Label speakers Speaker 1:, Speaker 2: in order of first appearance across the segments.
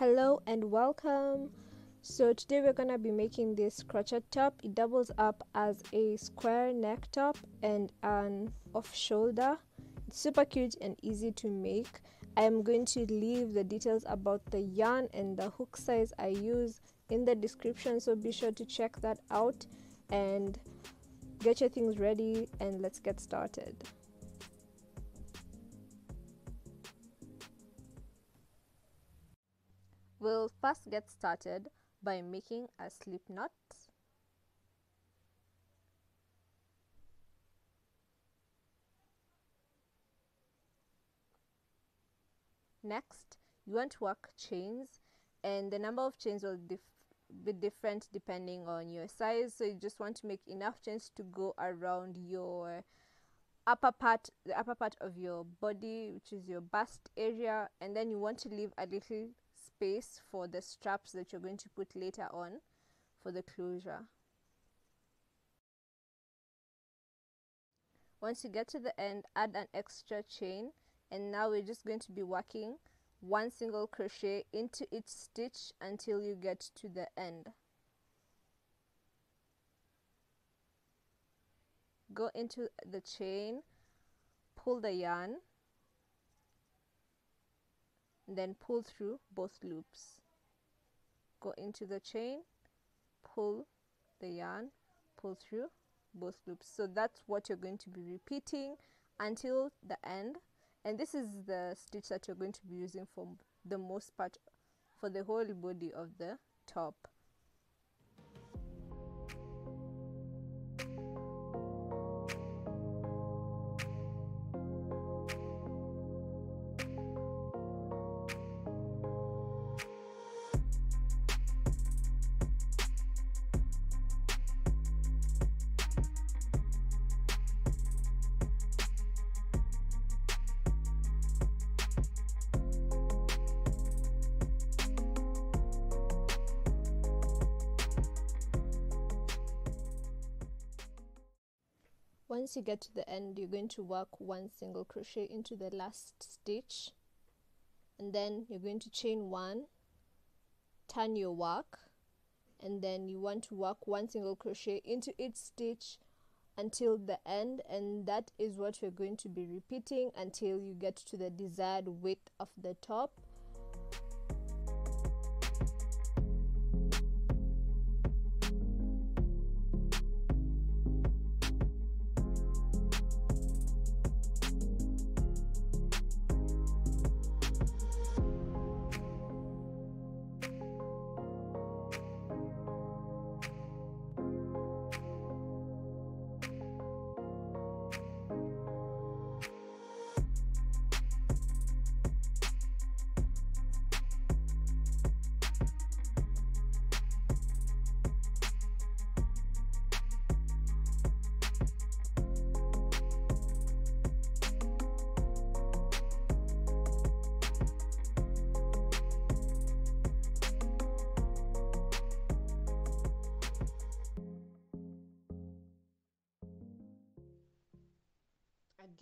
Speaker 1: Hello and welcome. So today we're gonna be making this crochet top. It doubles up as a square neck top and an off shoulder. It's super cute and easy to make. I am going to leave the details about the yarn and the hook size I use in the description, so be sure to check that out and get your things ready and let's get started. We'll first get started by making a slip knot. Next, you want to work chains, and the number of chains will be different depending on your size. So you just want to make enough chains to go around your upper part, the upper part of your body, which is your bust area, and then you want to leave a little space for the straps that you're going to put later on for the closure. Once you get to the end, add an extra chain, and now we're just going to be working one single crochet into each stitch until you get to the end. Go into the chain, pull the yarn, and then pull through both loops. Go into the chain, pull the yarn, pull through both loops. So that's what you're going to be repeating until the end, and this is the stitch that you're going to be using for the most part for the whole body of the top. Once you get to the end, you're going to work one single crochet into the last stitch, and then you're going to chain one, turn your work, and then you want to work one single crochet into each stitch until the end, and that is what we're going to be repeating until you get to the desired width of the top.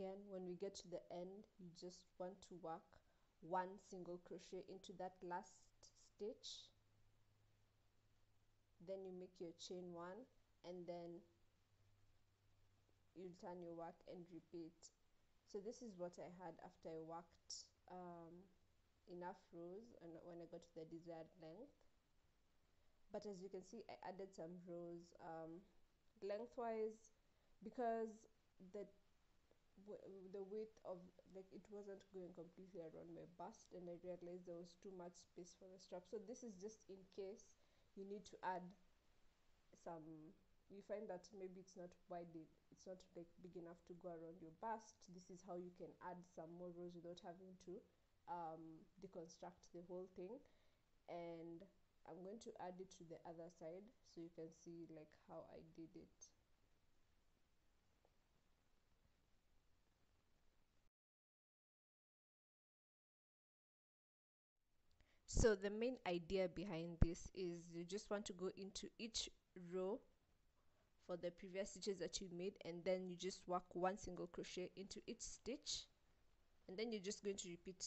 Speaker 1: Again, when we get to the end, you just want to work one single crochet into that last stitch, then you make your chain one, and then you'll turn your work and repeat. So this is what I had after I worked enough rows and when I got to the desired length. But as you can see, I added some rows lengthwise because the width of, like, it wasn't going completely around my bust, and I realized there was too much space for the strap. So this is just in case you need to add some, you find that maybe it's not wide, it's not like big enough to go around your bust. This is how you can add some more rows without having to deconstruct the whole thing. And I'm going to add it to the other side so you can see like how I did it. So the main idea behind this is you just want to go into each row for the previous stitches that you made, and then you just work one single crochet into each stitch, and then you're just going to repeat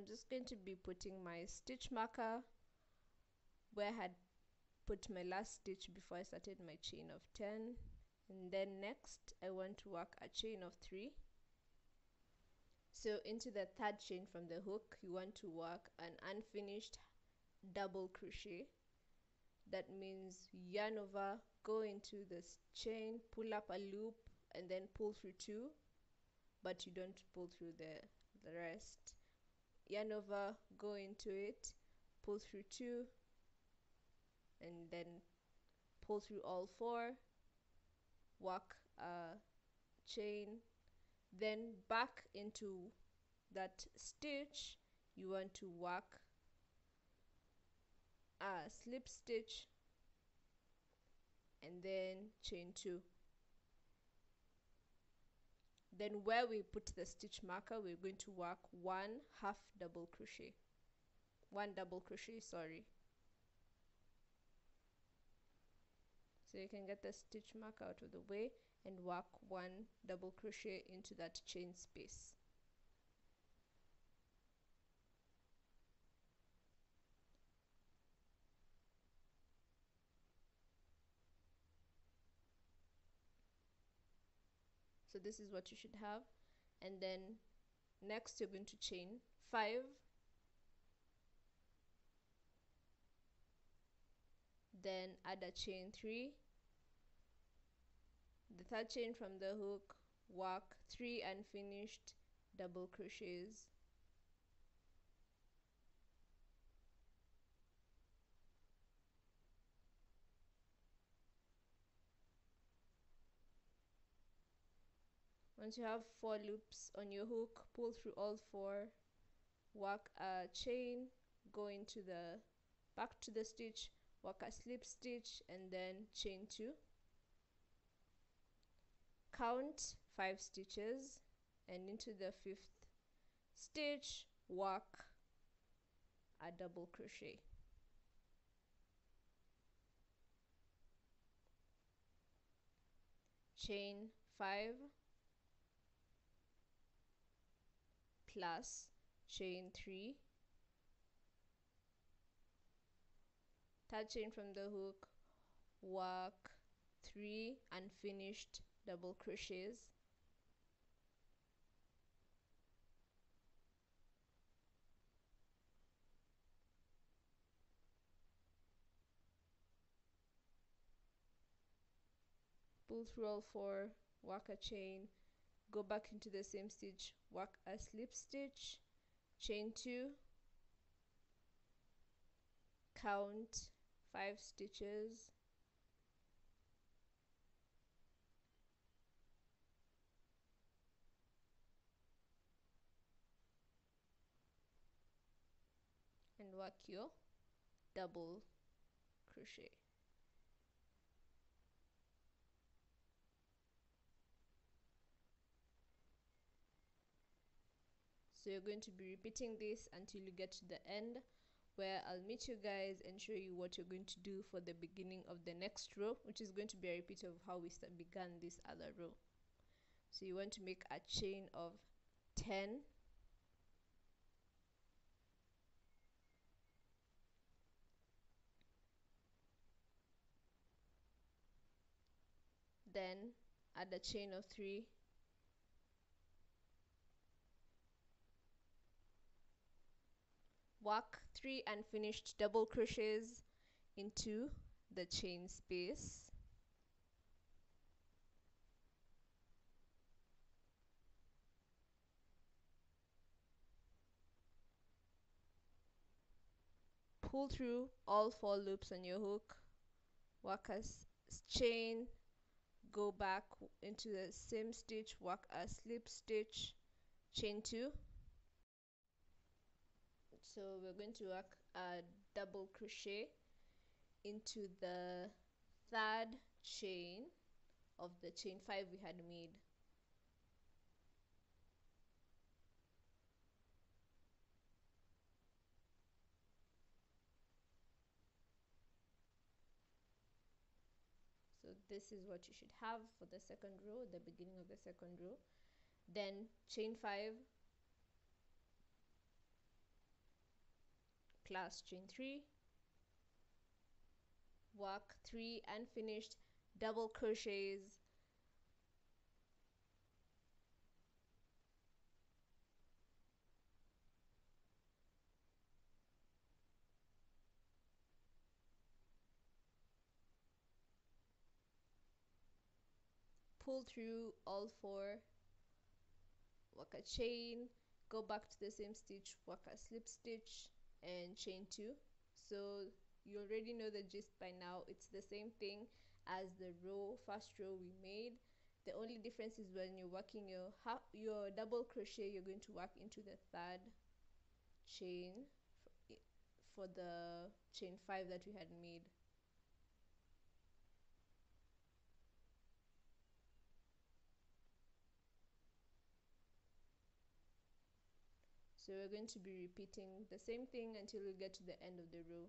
Speaker 1: I'm just going to be putting my stitch marker where I had put my last stitch before I started my chain of 10, and then next I want to work a chain of 3. So into the third chain from the hook you want to work an unfinished double crochet. That means yarn over, go into this chain, pull up a loop, and then pull through 2, but you don't pull through the rest. Yarn over, go into it, pull through 2, and then pull through all 4, work a chain, then back into that stitch you want to work a slip stitch, and then chain 2. Then where we put the stitch marker we're going to work one double crochet, sorry. So you can get the stitch marker out of the way and work 1 double crochet into that chain space. So this is what you should have, and then next you're going to chain 5, then add a chain 3, the third chain from the hook, work 3 unfinished double crochets, once you have 4 loops on your hook, pull through all 4, work a chain, go into the back to the stitch, work a slip stitch, and then chain 2, count 5 stitches, and into the 5th stitch work a double crochet. Chain 5 plus chain 3, third chain from the hook, work 3 unfinished double crochets, pull through all 4, work a chain, go back into the same stitch, work a slip stitch, chain 2, count 5 stitches, and work your double crochet. So you're going to be repeating this until you get to the end, where I'll meet you guys and show you what you're going to do for the beginning of the next row, which is going to be a repeat of how we began this other row. So you want to make a chain of 10, then add a chain of 3, work 3 unfinished double crochets into the chain space, pull through all 4 loops on your hook, work a chain, go back into the same stitch, work a slip stitch, chain 2. So we're going to work a double crochet into the 3rd chain of the chain 5 we had made. So this is what you should have for the second row, the beginning of the second row. Then chain 5, class, chain 3, work 3 unfinished double crochets, pull through all 4, work a chain, go back to the same stitch, work a slip stitch, and chain 2. So you already know the gist by now. It's the same thing as the first row we made. The only difference is when you're working your double crochet, you're going to work into the 3rd chain for the chain 5 that we had made. So we're going to be repeating the same thing until we get to the end of the row.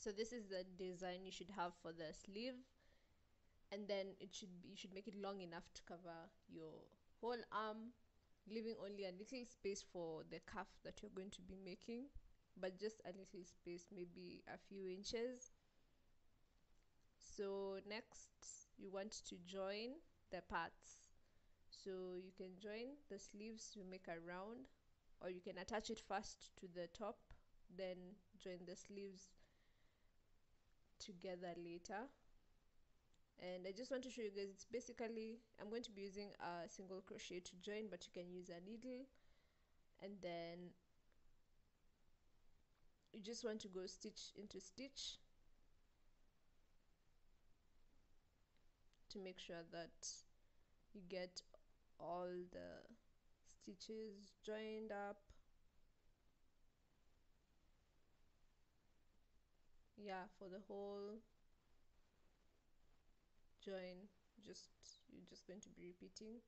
Speaker 1: So this is the design you should have for the sleeve, and then you should make it long enough to cover your whole arm, leaving only a little space for the cuff that you're going to be making, but just a little space, maybe a few inches. So next you want to join the parts. So you can join the sleeves to make a round, or you can attach it first to the top, then join the sleeves together later. And I just want to show you guys, it's basically, I'm going to be using a single crochet to join, but you can use a needle, and then you just want to go stitch into stitch to make sure that you get all the stitches joined up. Yeah, for the whole join, you're just going to be repeating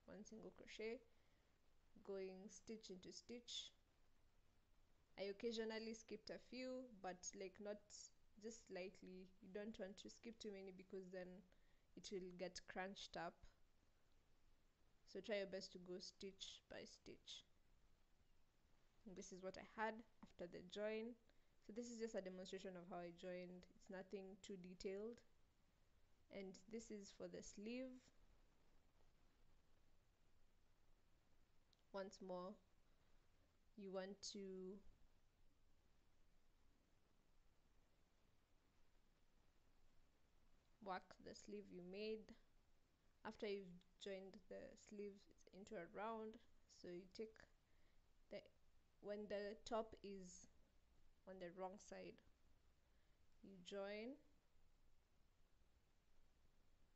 Speaker 1: one single crochet, going stitch into stitch. I occasionally skipped a few, but like not just slightly. You don't want to skip too many because then it will get crunched up. So try your best to go stitch by stitch. And this is what I had after the join. So this is just a demonstration of how I joined. It's nothing too detailed. And this is for the sleeve. Once more, you want to work the sleeve you made. After you've joined the sleeve into a round, so you take when the top is on the wrong side, you join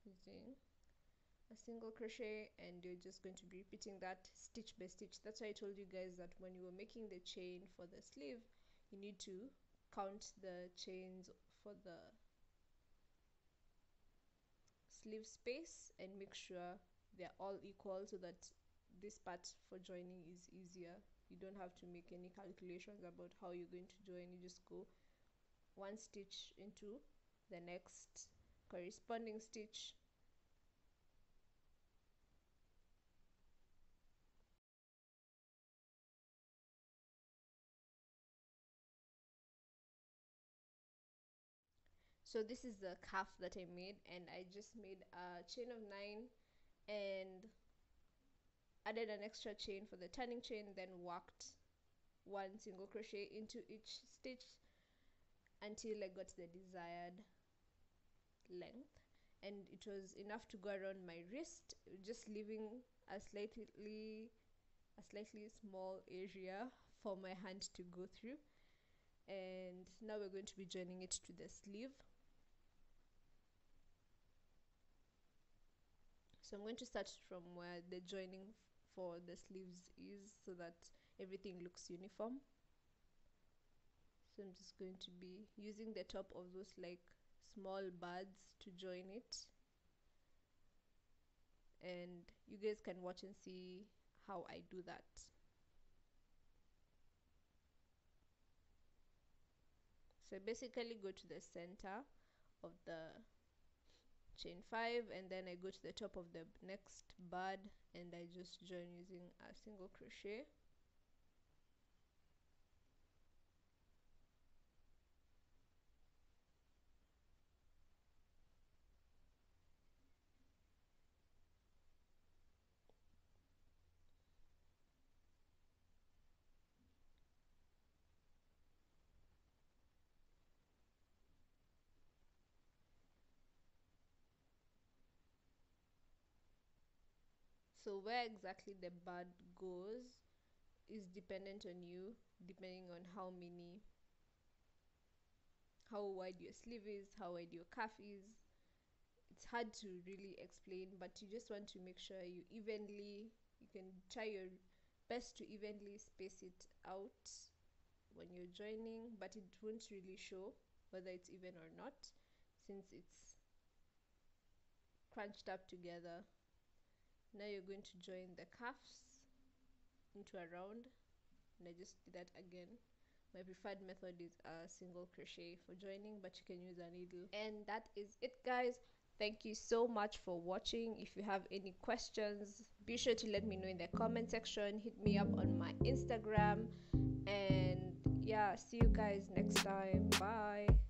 Speaker 1: using a single crochet, and you're just going to be repeating that stitch by stitch. That's why I told you guys that when you were making the chain for the sleeve, you need to count the chains for the sleeve space and make sure they're all equal, so that this part for joining is easier. You don't have to make any calculations about how you're going to join. You just go one stitch into the next corresponding stitch. So this is the cuff that I made, and I just made a chain of 9, and added an extra chain for the turning chain, then worked one single crochet into each stitch until I got the desired length, and it was enough to go around my wrist, just leaving a slightly small area for my hand to go through. And now we're going to be joining it to the sleeve. So I'm going to start from where the joining for the sleeves is, so that everything looks uniform. So I'm just going to be using the top of those like small buds to join it, and you guys can watch and see how I do that. So I basically go to the center of the chain 5, and then I go to the top of the next bud and I just join using a single crochet. So where exactly the bud goes is dependent on you, depending on how wide your sleeve is, how wide your cuff is. It's hard to really explain, but you just want to make sure you can try your best to evenly space it out when you're joining, but it won't really show whether it's even or not, since it's crunched up together. Now you're going to join the cuffs into a round, and I just did that again. My preferred method is a single crochet for joining, but you can use a needle. And that is it, guys. Thank you so much for watching. If you have any questions, be sure to let me know in the comment section. Hit me up on my Instagram, and yeah, see you guys next time. Bye.